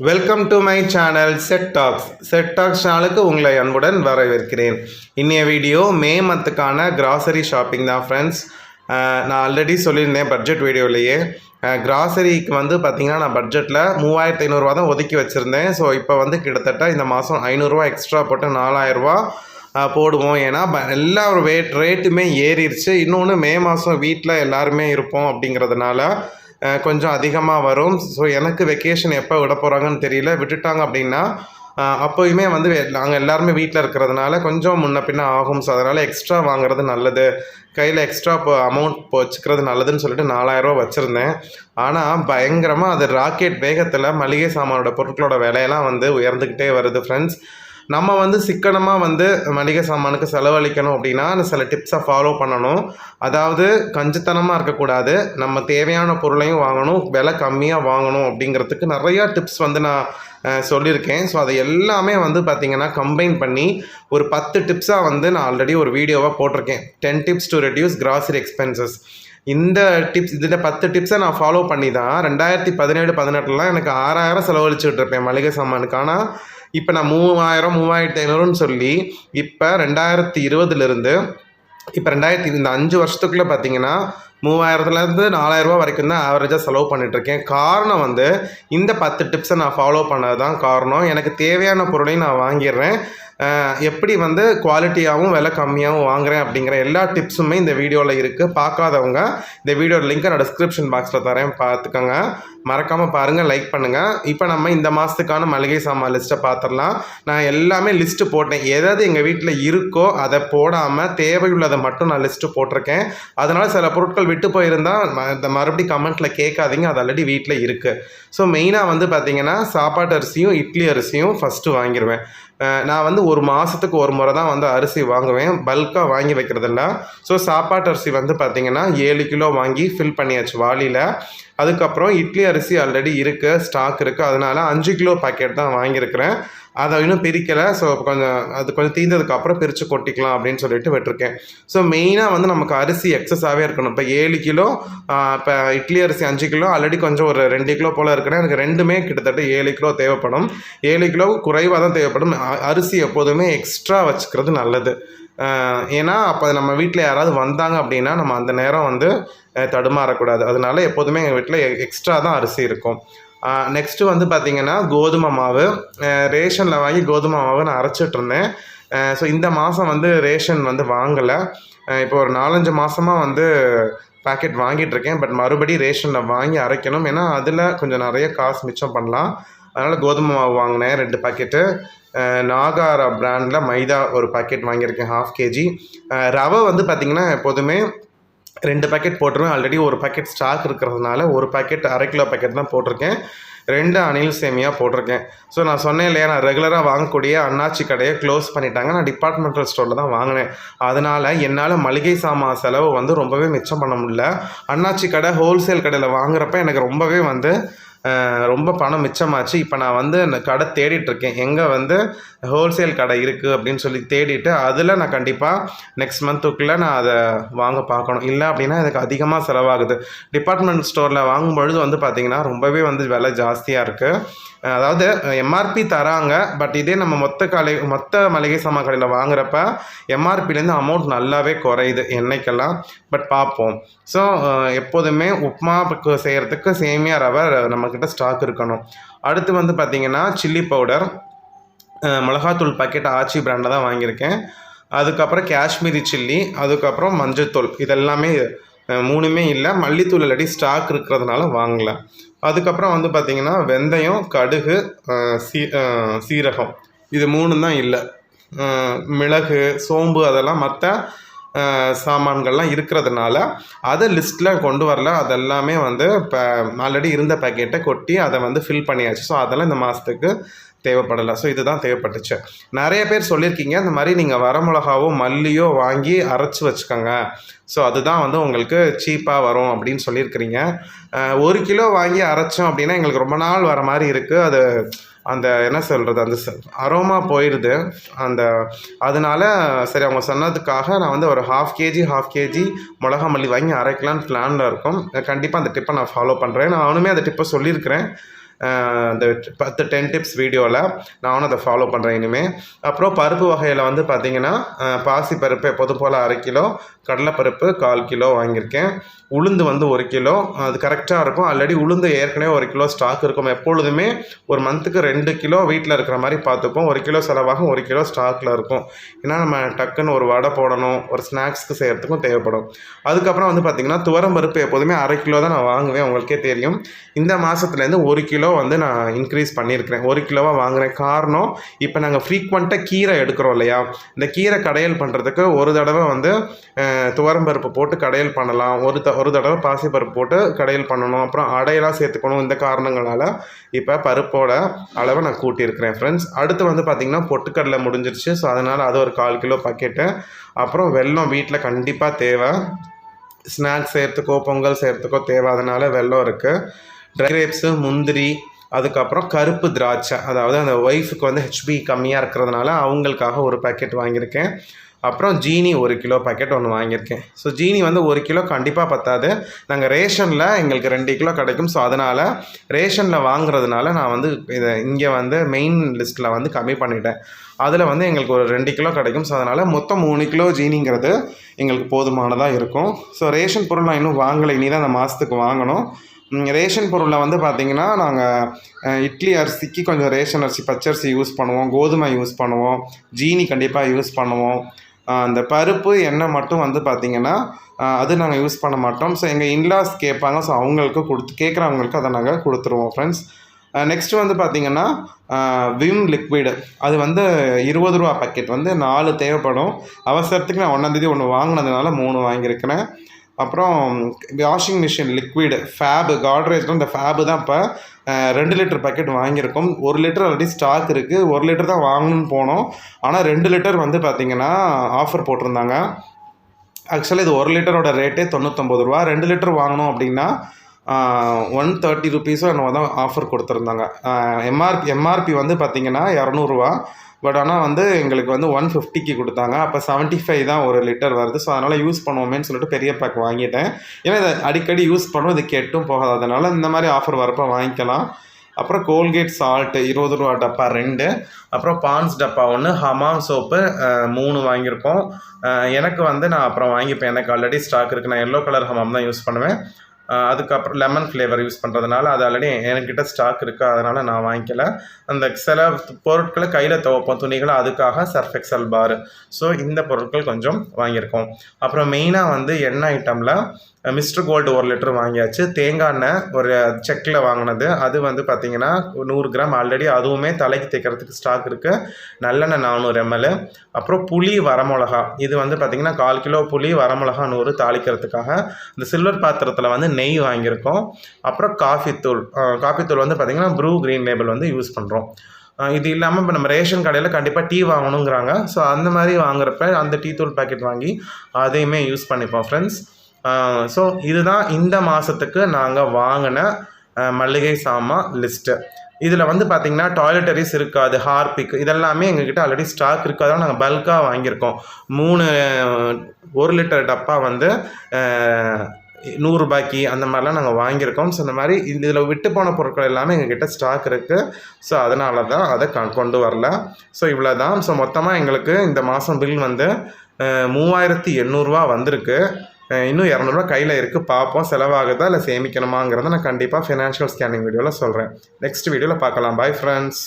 Welcome to my channel set tax சேனலுக்கு உங்களை அன்புடன் வரவேற்கிறேன். இன்னைய வீடியோ மே மந்த்துக்கான கிராசரி ஷாப்பிங் தான் ஃப்ரெண்ட்ஸ். நான் ஆல்ரெடி சொல்லியிருந்தேன் பட்ஜெட் வீடியோவிலேயே. கிராசரிக்கு வந்து பார்த்திங்கன்னா நான் பட்ஜெட்டில் 3500 தான் ஒதுக்கி வச்சுருந்தேன். ஸோ இப்போ வந்து கிட்டத்தட்ட இந்த மாதம் 500 எக்ஸ்ட்ரா போட்டு 4000 போடுவோம். ஏன்னா எல்லா ரேட்டுமே ஏறிடுச்சு. இன்னொன்று மே மாதம் வீட்டில் எல்லாருமே இருப்போம் அப்படிங்கிறதுனால கொஞ்சம் அதிகமாக வரும். ஸோ எனக்கு வெக்கேஷன் எப்போ விட போகிறாங்கன்னு தெரியல. விட்டுட்டாங்க அப்படின்னா அப்போயுமே வந்து நாங்கள் எல்லாருமே வீட்டில் இருக்கிறதுனால கொஞ்சம் முன்ன பின்ன ஆகும். ஸோ அதனால் எக்ஸ்ட்ரா வாங்குறது நல்லது, கையில் எக்ஸ்ட்ரா அமௌண்ட் வச்சுக்கிறது நல்லதுன்னு சொல்லிட்டு 4000 வச்சுருந்தேன். ஆனால் பயங்கரமாக அது ராக்கெட் வேகத்தில் மளிகை சாமானோட பொருட்களோட விலையெல்லாம் வந்து உயர்ந்துக்கிட்டே வருது ஃப்ரெண்ட்ஸ். நம்ம வந்து சிக்கனமாக வந்து மளிகை சாமானுக்கு செலவழிக்கணும் அப்படின்னா சில டிப்ஸை ஃபாலோ பண்ணணும். அதாவது கஞ்சித்தனமாக இருக்கக்கூடாது, நம்ம தேவையான பொருளையும் வாங்கணும், விலை கம்மியாக வாங்கணும். அப்படிங்கிறதுக்கு நிறையா டிப்ஸ் வந்து நான் சொல்லியிருக்கேன். ஸோ அதை எல்லாமே வந்து பார்த்திங்கன்னா கம்பைன் பண்ணி ஒரு 10 டிப்ஸாக வந்து நான் ஆல்ரெடி ஒரு வீடியோவாக போட்டிருக்கேன். 10 tips to reduce grocery expenses. இந்த டிப்ஸ் இதில் 10 டிப்ஸை நான் ஃபாலோ பண்ணி தான் 2017-18 எனக்கு 6000 செலவழிச்சுக்கிட்டு இருப்பேன் மளிகை சாமானுக்கு. ஆனால் இப்போ நான் 3000 3500ன்னு சொல்லி இப்போ 2020 இப்போ இந்த 5 வருஷத்துக்குள்ளே பார்த்தீங்கன்னா 3000லேருந்து 4000 வரைக்கும் தான் ஆவரேஜாக செலவு பண்ணிகிட்ருக்கேன். காரணம் வந்து இந்த 10 டிப்ஸை நான் ஃபாலோ பண்ணது தான் காரணம். எனக்கு தேவையான பொருளையும் நான் வாங்கிடுறேன், எப்படி வந்து குவாலிட்டியாகவும் விலை கம்மியாகவும் வாங்குகிறேன் அப்படிங்கிற எல்லா டிப்ஸுமே இந்த வீடியோவில் இருக்குது. பார்க்காதவங்க இந்த வீடியோட லிங்க்கை நான் டிஸ்கிரிப்ஷன் பாக்ஸில் தரேன், பார்த்துக்கோங்க. மறக்காமல் பாருங்கள், லைக் பண்ணுங்கள். இப்போ நம்ம இந்த மாதத்துக்கான மளிகை சாமான் லிஸ்ட்டை பார்த்துடலாம். நான் எல்லாமே லிஸ்ட்டு போட்டேன். எதாவது எங்கள் வீட்டில் இருக்கோ அதை போடாமல் தேவையுள்ளதை மட்டும் நான் லிஸ்ட்டு போட்டிருக்கேன். அதனால் சில பொருட்கள் விட்டு போயிருந்தால் இந்த மறுபடியும் கமெண்ட்டில் கேட்காதீங்க, அது ஆல்ரெடி வீட்டில் இருக்குது. ஸோ மெயினாக வந்து பார்த்திங்கன்னா சாப்பாட்டு அரிசியும் இட்லி அரிசியும் ஃபஸ்ட்டு வாங்கிடுவேன். நான் வந்து ஒரு மாதத்துக்கு ஒரு முறை தான் வந்து அரிசி வாங்குவேன், பல்காக வாங்கி வைக்கிறதில்ல. ஸோ சாப்பாட்டு அரிசி வந்து பார்த்திங்கன்னா 7 கிலோ வாங்கி ஃபில் பண்ணியாச்சு வாளியில். அதுக்கப்புறம் இட்லி அரிசி ஆல்ரெடி இருக்குது, ஸ்டாக் இருக்குது. அதனால் 5 கிலோ பாக்கெட் தான் வாங்கியிருக்கிறேன். அதை இன்னும் பிரிக்கலை. ஸோ கொஞ்சம் தீர்ந்ததுக்கப்புறம் பிரித்து கொட்டிக்கலாம் அப்படின்னு சொல்லிட்டு விட்டுருக்கேன். ஸோ மெயினாக வந்து நமக்கு அரிசி எக்ஸஸாகவே இருக்கணும். இப்போ 7 கிலோ, இப்போ இட்லி அரிசி 5 கிலோ, ஆல்ரெடி கொஞ்சம் ஒரு 2 கிலோ போல் இருக்குன்னா எனக்கு ரெண்டுமே கிட்டத்தட்ட 7 கிலோ தேவைப்படும். 7 கிலோவுக்கு குறைவாக தான் தேவைப்படும். அரிசி எப்போதுமே எக்ஸ்ட்ரா வச்சுக்கிறது நல்லது. ஏன்னா அப்போ நம்ம வீட்டில் யாராவது வந்தாங்க அப்படின்னா நம்ம அந்த நேரம் வந்து தடுமாறக்கூடாது. அதனால எப்போதுமே எங்கள் வீட்டில் எக்ஸ்ட்ரா தான் அரிசி இருக்கும். நெக்ஸ்ட்டு வந்து பார்த்திங்கன்னா கோதுமை மாவு. ரேஷனில் வாங்கி கோதுமை மாவு நான் அரைச்சிட்ருந்தேன். ஸோ இந்த மாதம் வந்து ரேஷன் வந்து வாங்கலை. இப்போ ஒரு 4-5 மாதமாக வந்து பேக்கெட் வாங்கிட்டுருக்கேன். பட் மறுபடியும் ரேஷனில் வாங்கி அரைக்கணும். ஏன்னா அதில் கொஞ்சம் நிறைய காசு மிச்சம் பண்ணலாம். அதனால் கோதுமை மாவு வாங்கினேன் 2 பாக்கெட்டு. நாகாரா பிராண்டில் மைதா ஒரு பாக்கெட் வாங்கியிருக்கேன் 1/2 kg. ரவை வந்து பார்த்திங்கன்னா எப்போதுமே 2 பாக்கெட் போட்டுருவேன். ஆல்ரெடி ஒரு பாக்கெட் ஸ்டாக் இருக்கிறதுனால ஒரு பாக்கெட் 1/2 கிலோ பாக்கெட் தான் போட்டிருக்கேன். 2 அணில் சேமியா போட்டிருக்கேன். ஸோ நான் சொன்னேன் இல்லையா, நான் ரெகுலராக வாங்கக்கூடிய அண்ணாச்சி கடையை க்ளோஸ் பண்ணிட்டாங்க. நான் டிபார்ட்மெண்டல் ஸ்டோரில் தான் வாங்கினேன். அதனால் என்னால் மளிகை சாமான் செலவு வந்து ரொம்பவே மிச்சம் பண்ண முடியல. அண்ணாச்சி கடை ஹோல்சேல் கடையில் வாங்குறப்ப எனக்கு ரொம்பவே வந்து ரொம்ப பணம் மிச்சமாச்சு. இப்போ நான் வந்து அந்த கடை தேடிட்டுருக்கேன், எங்கே வந்து ஹோல்சேல் கடை இருக்குது அப்படின்னு சொல்லி தேடிட்டு அதில் நான் கண்டிப்பாக நெக்ஸ்ட் மந்த்துக்குள்ளே நான் அதை வாங்க பார்க்கணும். இல்லை அப்படின்னா எனக்கு அதிகமாக செலவாகுது. டிபார்ட்மெண்ட் ஸ்டோரில் வாங்கும்பொழுது வந்து பார்த்திங்கன்னா ரொம்பவே வந்து விலை ஜாஸ்தியாக இருக்குது. அதாவது எம்ஆர்பி தராங்க, பட் இதே நம்ம மொத்த மளிகை சாமான் கடையில் வாங்குறப்ப எம்ஆர்பிலேருந்து அமௌண்ட் நல்லாவே குறையுது எண்ணெய்க்கெல்லாம். பட் பார்ப்போம். ஸோ எப்போதுமே உப்புமா செய்கிறதுக்கு சேமியா ரவை நம்மக்கிட்ட ஸ்டாக் இருக்கணும். அடுத்து வந்து பார்த்திங்கன்னா சில்லி பவுடர், மிளகாத்தூள் பாக்கெட் ஆச்சி பிராண்டில் தான் வாங்கியிருக்கேன். அதுக்கப்புறம் காஷ்மீரி சில்லி, அதுக்கப்புறம் மஞ்சள்தூள். இதெல்லாமே 3மே இல்லை. மல்லித்தூள் இல்லாட்டி ஸ்டாக் இருக்கிறதுனால வாங்கலை. அதுக்கப்புறம் வந்து பார்த்திங்கன்னா வெந்தயம், கடுகு, சீரகம், இது 3 தான் இல்லை. மிளகு, சோம்பு அதெல்லாம் மற்ற சாமான்கள்லாம் இருக்கிறதுனால அதை லிஸ்ட்டில் கொண்டு வரல. அதெல்லாமே வந்து இப்போ ஆல்ரெடி இருந்த பேக்கெட்டை கொட்டி அதை வந்து ஃபில் பண்ணியாச்சு. ஸோ அதெல்லாம் இந்த மாதத்துக்கு தேவைப்படலை. ஸோ இதுதான் தேவைப்பட்டுச்சு. நிறைய பேர் சொல்லியிருக்கீங்க இந்த மாதிரி நீங்கள் வரமிளகாவோ மல்லியோ வாங்கி அரைச்சி வச்சுக்கோங்க, ஸோ அதுதான் வந்து உங்களுக்கு சீப்பாக வரும் அப்படின்னு சொல்லியிருக்கிறீங்க. 1 கிலோ வாங்கி அரைச்சோம் அப்படின்னா எங்களுக்கு ரொம்ப நாள் வர மாதிரி இருக்குது. அது அந்த என்ன சொல்கிறது, அந்த அரோமா போயிடுது. அதனால சரி அவங்க சொன்னதுக்காக நான் வந்து ஒரு 1/2 kg மிளகா மல்லி வாங்கி அரைக்கலான்னு பிளானில் இருக்கும். கண்டிப்பாக அந்த டிப்பை நான் ஃபாலோ பண்ணுறேன். நான் அவனுமே அந்த டிப்பை சொல்லியிருக்கிறேன். இந்த 10 டிப்ஸ் வீடியோவில் நானும் அதை ஃபாலோ பண்ணுறேன் இனிமேல். அப்புறம் பருப்பு வகையில் வந்து பார்த்திங்கன்னா பாசி பருப்பு எப்போதும் போல் 1/2 கிலோ, கடலைப்பருப்பு 1/4 கிலோ வாங்கியிருக்கேன். உளுந்து வந்து 1 கிலோ, அது கரெக்டாக இருக்கும். ஆல்ரெடி உளுந்து ஏற்கனவே 1 கிலோ ஸ்டாக் இருக்கும். எப்பொழுதுமே ஒரு மந்த்துக்கு 2 கிலோ வீட்டில் இருக்கிற மாதிரி பார்த்துப்போம். 1 கிலோ செலவாகும், 1 கிலோ ஸ்டாக்கில் இருக்கும். ஏன்னா நம்ம டக்குன்னு ஒரு வடை போடணும், ஒரு ஸ்நாக்ஸ்க்கு செய்கிறதுக்கும் தேவைப்படும். அதுக்கப்புறம் வந்து பார்த்திங்கன்னா துவரம்பருப்பு எப்போதுமே 1/2 கிலோ தான் நான் வாங்குவேன், உங்களுக்கே தெரியும். இந்த மாதத்துலேருந்து 1 கிலோ வந்து நான் இன்க்ரீஸ் பண்ணியிருக்கிறேன். 1 கிலோவாக வாங்குகிறேன். காரணம், இப்போ நாங்கள் ஃப்ரீக்வெண்ட்டாக கீரை எடுக்கிறோம் இல்லையா, இந்த கீரை கடையல் பண்ணுறதுக்கு ஒரு தடவை வந்து துவரம்பருப்பு போட்டு கடையல் பண்ணலாம், ஒரு தடவை பாசிப்பருப்பு போட்டு கடையல் பண்ணணும், அப்புறம் அடையெல்லாம் சேர்த்துக்கணும். இந்த காரணங்களால் இப்போ பருப்போட அளவை நான் கூட்டியிருக்கிறேன் ஃப்ரெண்ட்ஸ். அடுத்து வந்து பார்த்திங்கன்னா பொட்டுக்கடலை முடிஞ்சிருச்சு. ஸோ அதனால் அது ஒரு 1/4 கிலோ பாக்கெட்டு. அப்புறம் வெல்லம் வீட்டில் கண்டிப்பாக தேவை, ஸ்நாக்ஸ் செய்கிறதுக்கோ பொங்கல் செய்கிறதுக்கோ தேவை, அதனால் வெல்லம் இருக்குது. ட்ரை கிரேப்ஸு, முந்திரி, அதுக்கப்புறம் கருப்பு திராட்சை, அதாவது அந்த ஒய்ஃபுக்கு வந்து ஹெச்பி கம்மியாக இருக்கிறதுனால அவங்களுக்காக ஒரு பேக்கெட் வாங்கியிருக்கேன். அப்புறம் ஜீனி 1 கிலோ பேக்கெட் ஒன்று வாங்கியிருக்கேன். ஸோ ஜீனி வந்து 1 கிலோ கண்டிப்பாக பத்தாது. நாங்கள் ரேஷனில் எங்களுக்கு 2 கிலோ கிடைக்கும். ஸோ அதனால் ரேஷனில் வாங்குறதுனால நான் வந்து இதை இங்கே வந்து மெயின் லிஸ்ட்டில் வந்து கம்மி பண்ணிட்டேன். அதில் வந்து எங்களுக்கு ஒரு 2 கிலோ கிடைக்கும். ஸோ அதனால் மொத்தம் 3 கிலோ ஜீனிங்கிறது எங்களுக்கு போதுமானதாக இருக்கும். ஸோ ரேஷன் பொருள் நான் இன்னும் வாங்கலை, இனி தான் அந்த மாதத்துக்கு வாங்கணும். ரேஷன் பொருளில் வந்து பார்த்திங்கன்னா நாங்கள் இட்லி அரிசிக்கு கொஞ்சம் ரேஷன் அரிசி, பச்சரிசி யூஸ் பண்ணுவோம், கோதுமை யூஸ் பண்ணுவோம், ஜீனி கண்டிப்பாக யூஸ் பண்ணுவோம். அந்த பருப்பு எண்ணெய் மட்டும் வந்து பார்த்திங்கன்னா அது நாங்கள் யூஸ் பண்ண மாட்டோம். ஸோ எங்கள் இன்லாஸ் கேட்பாங்க. ஸோ அவங்களுக்கு கேட்குறவங்களுக்கு அதை நாங்கள் கொடுத்துருவோம் ஃப்ரெண்ட்ஸ். நெக்ஸ்ட்டு வந்து பார்த்திங்கன்னா விம் லிக்விடு, அது வந்து 20 ரூபா பாக்கெட் வந்து 4 தேவைப்படும். அவசரத்துக்கு நான் 1ஆம் தேதி ஒன்று வாங்கினதுனால 3 வாங்கியிருக்கிறேன். அப்புறம் வாஷிங் மிஷின் லிக்விடு ஃபேபு, காட்ரேஜில் இந்த ஃபேபு தான் இப்போ 2 லிட்டர் பாக்கெட் வாங்கியிருக்கோம். 1 லிட்டர் ஆல்ரெடி ஸ்டாக் இருக்குது. 1 லிட்டர் தான் வாங்கணும்னு போனோம். ஆனால் 2 லிட்டர் வந்து பார்த்திங்கன்னா ஆஃபர் போட்டிருந்தாங்க. ஆக்சுவலாக இது 1 லிட்டரோட ரேட்டே 99 ரூபா. 2 லிட்டர் வாங்கணும் அப்படின்னா 130 ருபீஸோ என்னவோ தான் ஆஃபர் கொடுத்துருந்தாங்க. எம்ஆர்பி வந்து பார்த்திங்கன்னா 200 ரூபா. பட் ஆனால் வந்து எங்களுக்கு வந்து 150க்கு கொடுத்தாங்க. அப்போ 75 தான் 1 லிட்டர் வருது. ஸோ அதனால் யூஸ் பண்ணுவோமேன்னு சொல்லிட்டு பெரிய பேக் வாங்கிட்டேன். ஏன்னா இதை அடிக்கடி யூஸ் பண்ணுவோம், இது கெட்டும் போகாது. அதனால் இந்த மாதிரி ஆஃபர் வரப்போ வாங்கிக்கலாம். அப்புறம் கோல்கேட் சால்ட்டு 20 ரூபா டப்பா 2, அப்புறம் பான்ஸ் டப்பா 1, ஹமாம் சோப்பு 3 வாங்கியிருக்கோம். எனக்கு வந்து நான் அப்புறம் வாங்கிப்பேன், எனக்கு ஆல்ரெடி ஸ்டாக் இருக்குது. நான் எல்லோ கலர் ஹமாம் தான் யூஸ் பண்ணுவேன். அதுக்கப்புறம் லெமன் ஃப்ளேவர் யூஸ் பண்ணுறதுனால அது ஆல்ரெடி என்கிட்ட ஸ்டாக் இருக்குது, அதனால் நான் வாங்கிக்கல. அந்த சில பொருட்களை கையில் துவைப்போம் துணிகளை, அதுக்காக சர்ஃப் எக்ஸல் பார். ஸோ இந்த பொருட்கள் கொஞ்சம் வாங்கியிருக்கோம். அப்புறம் மெயினாக வந்து எண்ணெய் ஐட்டமில் மிஸ்டர் கோல்டு 1 லிட்டர் வாங்கியாச்சு. தேங்காய் எண்ணெய் ஒரு செக்கில் வாங்கினது, அது வந்து பார்த்திங்கன்னா 100 கிராம் ஆல்ரெடி, அதுவுமே தலைக்கு தேய்க்கிறதுக்கு ஸ்டாக் இருக்குது. நல்லெண்ணெய் 400 ml. அப்புறம் புளி, வரமிளகா, இது வந்து பார்த்திங்கன்னா 1/4 கிலோ புளி, வரமிளகா 100 தாளிக்கிறதுக்காக. இந்த சில்வர் பாத்திரத்தில் வந்து நெய் வாங்கியிருக்கோம். அப்புறம் காஃபித்தூள் வந்து பார்த்திங்கன்னா ப்ரூ க்ரீன் லேபிள் வந்து யூஸ் பண்ணுறோம். இது இல்லாமல் இப்போ நம்ம ரேஷன் கடையில் கண்டிப்பாக டீ வாங்கணுங்கிறாங்க. ஸோ அந்த மாதிரி வாங்குறப்ப அந்த டீ தூள் பேக்கெட் வாங்கி அதையுமே யூஸ் பண்ணிப்போம் ஃப்ரெண்ட்ஸ். ஸோ இதுதான் இந்த மாதத்துக்கு நாங்கள் வாங்கின மளிகை சாமான் லிஸ்ட்டு. இதில் வந்து பார்த்திங்கன்னா டாய்லெட்டரிஸ் இருக்காது, ஹார்பிக் இதெல்லாமே எங்ககிட்ட ஆல்ரெடி ஸ்டாக் இருக்காதான் நாங்கள் பல்காக வாங்கியிருக்கோம். 1 லிட்டர் டப்பா வந்து 100 ரூபாய்க்கு அந்த மாதிரிலாம் நாங்கள் வாங்கியிருக்கோம். ஸோ இந்த மாதிரி இதில் விட்டு போன பொருட்கள் எல்லாமே எங்ககிட்ட ஸ்டாக் இருக்குது. ஸோ அதனால தான் அதை கொண்டு வரல. ஸோ இவ்வளோ தான். ஸோ மொத்தமாக எங்களுக்கு இந்த மாதம் பில் வந்து 3800 ரூபா வந்திருக்கு. இன்னும் 200 ரூபா கையில் இருக்குது. பார்ப்போம் செலவாகுதா இல்லை சேமிக்கணுமாங்கிறத நான் கண்டிப்பாக ஃபினான்ஷியல் ஸ்கேனிங் வீடியோவில் சொல்கிறேன். நெக்ஸ்ட் வீடியோவில் பார்க்கலாம். Bye friends.